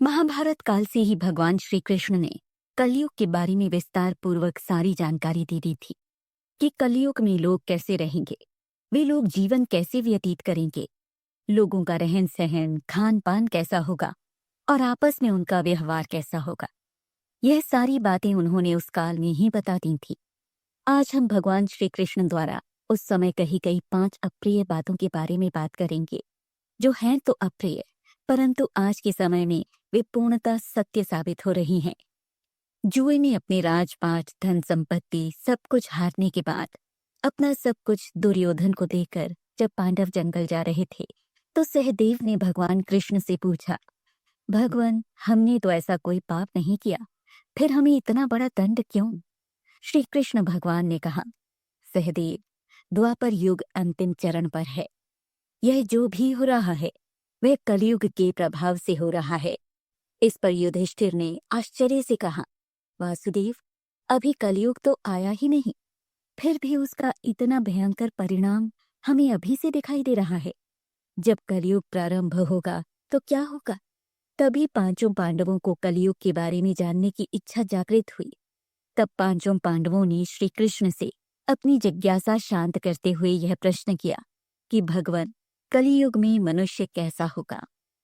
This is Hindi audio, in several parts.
महाभारत काल से ही भगवान श्री कृष्ण ने कलयुग के बारे में विस्तार पूर्वक सारी जानकारी दे दी थी कि कलयुग में लोग कैसे रहेंगे, वे लोग जीवन कैसे व्यतीत करेंगे, लोगों का रहन सहन खान पान कैसा होगा और आपस में उनका व्यवहार कैसा होगा। यह सारी बातें उन्होंने उस काल में ही बता दी थी। आज हम भगवान श्री कृष्ण द्वारा उस समय कही गई 5 अप्रिय बातों के बारे में बात करेंगे, जो हैं तो अप्रिय परंतु आज के समय में वे पूर्णतः सत्य साबित हो रही हैं। जुए में अपने राजपाट धन संपत्ति सब कुछ हारने के बाद अपना सब कुछ दुर्योधन को देकर जब पांडव जंगल जा रहे थे तो सहदेव ने भगवान कृष्ण से पूछा, भगवान हमने तो ऐसा कोई पाप नहीं किया, फिर हमें इतना बड़ा दंड क्यों? श्री कृष्ण भगवान ने कहा, सहदेव, द्वापर युग अंतिम चरण पर है। यह जो भी हो रहा है वह कलयुग के प्रभाव से हो रहा है। इस पर युधिष्ठिर ने आश्चर्य से कहा, वासुदेव, अभी कलयुग तो आया ही नहीं, फिर भी उसका इतना भयंकर परिणाम हमें अभी से दिखाई दे रहा है। जब कलयुग प्रारंभ होगा तो क्या होगा? तभी 5 पांडवों को कलयुग के बारे में जानने की इच्छा जागृत हुई। तब 5 पांडवों ने श्री कृष्ण से अपनी जिज्ञासा शांत करते हुए यह प्रश्न किया कि भगवान, कलयुग में मनुष्य कैसा होगा,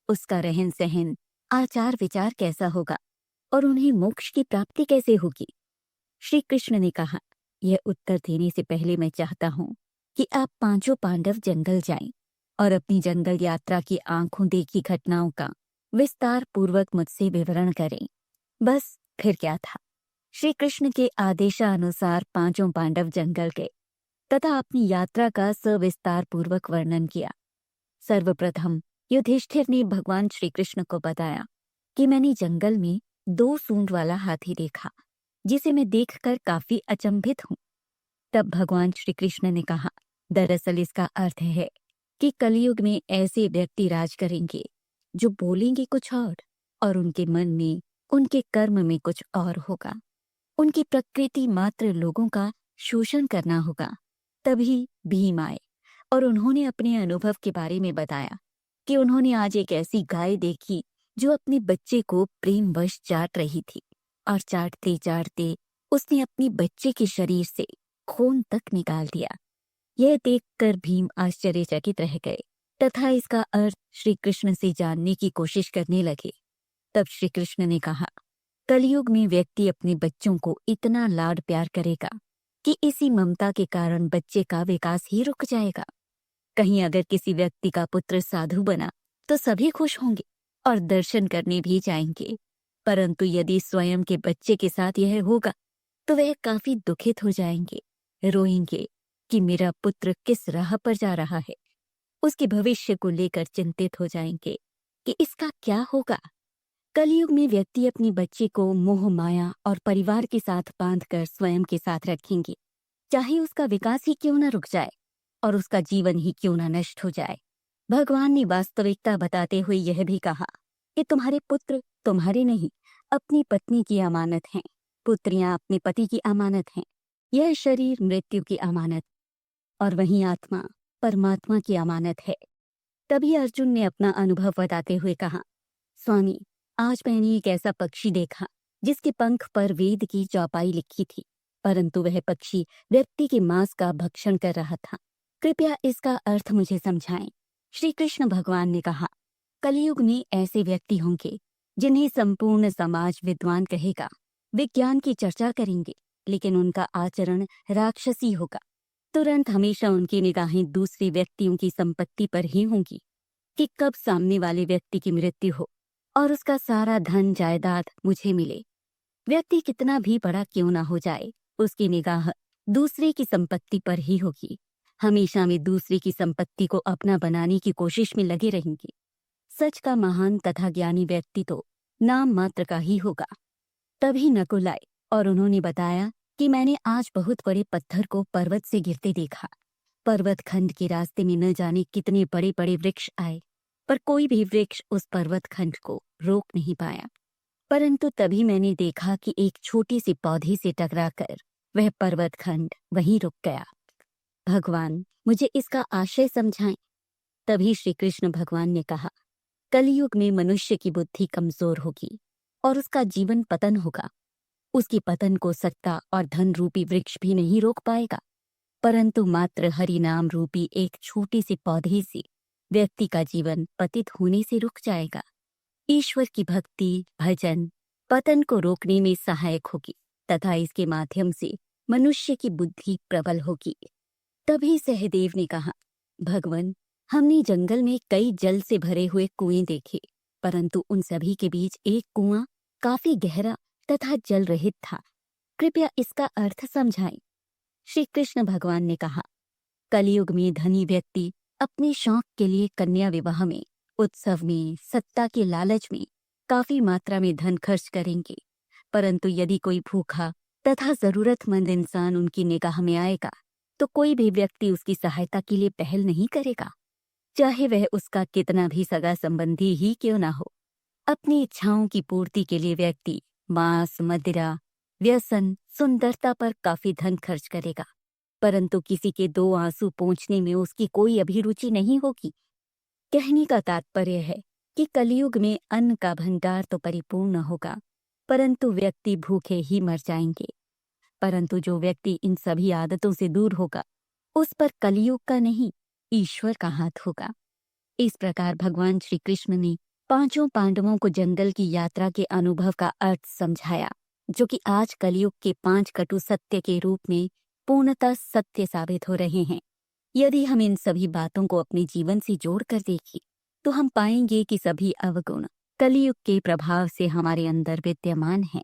उसका रहन सहन आचार विचार कैसा होगा और उन्हें मोक्ष की प्राप्ति कैसे होगी? श्री कृष्ण ने कहा, यह उत्तर देने से पहले मैं चाहता हूँ कि आप 5 पांडव जंगल जाएं और अपनी जंगल यात्रा की आंखों देखी घटनाओं का विस्तार पूर्वक मुझसे विवरण करें। बस फिर क्या था। श्री कृष्ण के आदेशानुसार 5 पांडव जंगल गए तथा अपनी यात्रा का सविस्तार पूर्वक वर्णन किया। सर्वप्रथम युधिष्ठिर ने भगवान श्री कृष्ण को बताया कि मैंने जंगल में 2 सूंड वाला हाथी देखा, जिसे मैं देखकर काफी अचंभित हूँ। तब भगवान श्री कृष्ण ने कहा, दरअसल इसका अर्थ है कि कलयुग में ऐसे व्यक्ति राज करेंगे जो बोलेंगे कुछ और उनके मन में उनके कर्म में कुछ और होगा। उनकी प्रकृति मात्र लोगों का शोषण करना होगा। तभी भीम आए और उन्होंने अपने अनुभव के बारे में बताया कि उन्होंने आज एक ऐसी गाय देखी जो अपने बच्चे को प्रेमवश चाट रही थी और चाटते चाटते उसने अपने बच्चे के शरीर से खून तक निकाल दिया। यह देखकर भीम आश्चर्यचकित रह गए तथा इसका अर्थ श्री कृष्ण से जानने की कोशिश करने लगे। तब श्री कृष्ण ने कहा, कलयुग में व्यक्ति अपने बच्चों को इतना लाड प्यार करेगा कि इसी ममता के कारण बच्चे का विकास ही रुक जाएगा। कहीं अगर किसी व्यक्ति का पुत्र साधु बना तो सभी खुश होंगे और दर्शन करने भी जाएंगे, परंतु यदि स्वयं के बच्चे के साथ यह होगा तो वह काफी दुखित हो जाएंगे, रोएंगे कि मेरा पुत्र किस राह पर जा रहा है। उसके भविष्य को लेकर चिंतित हो जाएंगे कि इसका क्या होगा। कलयुग में व्यक्ति अपने बच्चे को मोह माया और परिवार के साथ बांधकर स्वयं के साथ रखेंगे, चाहे उसका विकास ही क्यों न रुक जाए और उसका जीवन ही क्यों न नष्ट हो जाए। भगवान ने वास्तविकता बताते हुए यह भी कहा कि तुम्हारे पुत्र तुम्हारे नहीं, अपनी पत्नी की अमानत हैं। पुत्रियां अपने पति की अमानत हैं। यह शरीर मृत्यु की अमानत और वहीं आत्मा परमात्मा की अमानत है। तभी अर्जुन ने अपना अनुभव बताते हुए कहा, स्वामी, आज मैंने एक ऐसा पक्षी देखा जिसके पंख पर वेद की चौपाई लिखी थी, परंतु वह पक्षी व्यक्ति के मांस का भक्षण कर रहा था। कृपया इसका अर्थ मुझे समझाएं। श्री कृष्ण भगवान ने कहा, कलयुग में ऐसे व्यक्ति होंगे जिन्हें संपूर्ण समाज विद्वान कहेगा, विज्ञान की चर्चा करेंगे, लेकिन उनका आचरण राक्षसी होगा। तुरंत हमेशा उनकी निगाहें दूसरे व्यक्तियों की संपत्ति पर ही होंगी कि कब सामने वाले व्यक्ति की मृत्यु हो और उसका सारा धन जायदाद मुझे मिले। व्यक्ति कितना भी बड़ा क्यों ना हो जाए, उसकी निगाह दूसरे की संपत्ति पर ही होगी। हमेशा वे दूसरे की संपत्ति को अपना बनाने की कोशिश में लगे रहेंगे। सच का महान तथा ज्ञानी व्यक्ति तो नाम मात्र का ही होगा। तभी नकुल आए और उन्होंने बताया कि मैंने आज बहुत बड़े पत्थर को पर्वत से गिरते देखा। पर्वत खंड के रास्ते में न जाने कितने बड़े बड़े वृक्ष आए, पर कोई भी वृक्ष उस पर्वत खंड को रोक नहीं पाया। परंतु तभी मैंने देखा कि एक छोटी सी पौधे से टकराकर वह पर्वत खंड वहीं रुक गया। भगवान, मुझे इसका आशय समझाएं। तभी श्री कृष्ण भगवान ने कहा, कलयुग में मनुष्य की बुद्धि कमजोर होगी और उसका जीवन पतन होगा। उसकी पतन को सत्ता और धन रूपी वृक्ष भी नहीं रोक पाएगा, परंतु मात्र हरि नाम रूपी एक छोटी सी पौधे से व्यक्ति का जीवन पतित होने से रुक जाएगा। ईश्वर की भक्ति, भजन पतन को रोकने में सहायक होगी तथा इसके माध्यम से मनुष्य की बुद्धि प्रबल होगी। तभी सहदेव ने कहा, भगवान, हमने जंगल में कई जल से भरे हुए कुएं देखे, परंतु उन सभी के बीच एक कुआं काफी गहरा तथा जल रहित था। कृपया इसका अर्थ समझाएं। श्री कृष्ण भगवान ने कहा, कलयुग में धनी व्यक्ति अपने शौक के लिए कन्या विवाह में, उत्सव में, सत्ता के लालच में काफी मात्रा में धन खर्च करेंगे, परंतु यदि कोई भूखा तथा जरूरतमंद इंसान उनकी निगाह में आएगा तो कोई भी व्यक्ति उसकी सहायता के लिए पहल नहीं करेगा, चाहे वह उसका कितना भी सगा संबंधी ही क्यों ना हो। अपनी इच्छाओं की पूर्ति के लिए व्यक्ति मांस, मदिरा, व्यसन, सुंदरता पर काफी धन खर्च करेगा, परंतु किसी के दो आंसू पोंछने में उसकी कोई अभिरुचि नहीं होगी। कहने का तात्पर्य है कि कलयुग में अन्न का भंडार तो परिपूर्ण होगा, परंतु व्यक्ति भूखे ही मर जाएंगे। परंतु जो व्यक्ति इन सभी आदतों से दूर होगा, उस पर कलयुग का नहीं, ईश्वर का हाथ होगा। इस प्रकार भगवान श्री कृष्ण ने पांचों पांडवों को जंगल की यात्रा के अनुभव का अर्थ समझाया, जो कि आज कलयुग के 5 कटु सत्य के रूप में पूर्णतः सत्य साबित हो रहे हैं। यदि हम इन सभी बातों को अपने जीवन से जोड़कर देखें तो हम पाएंगे कि सभी अवगुण कलयुग के प्रभाव से हमारे अंदर विद्यमान हैं।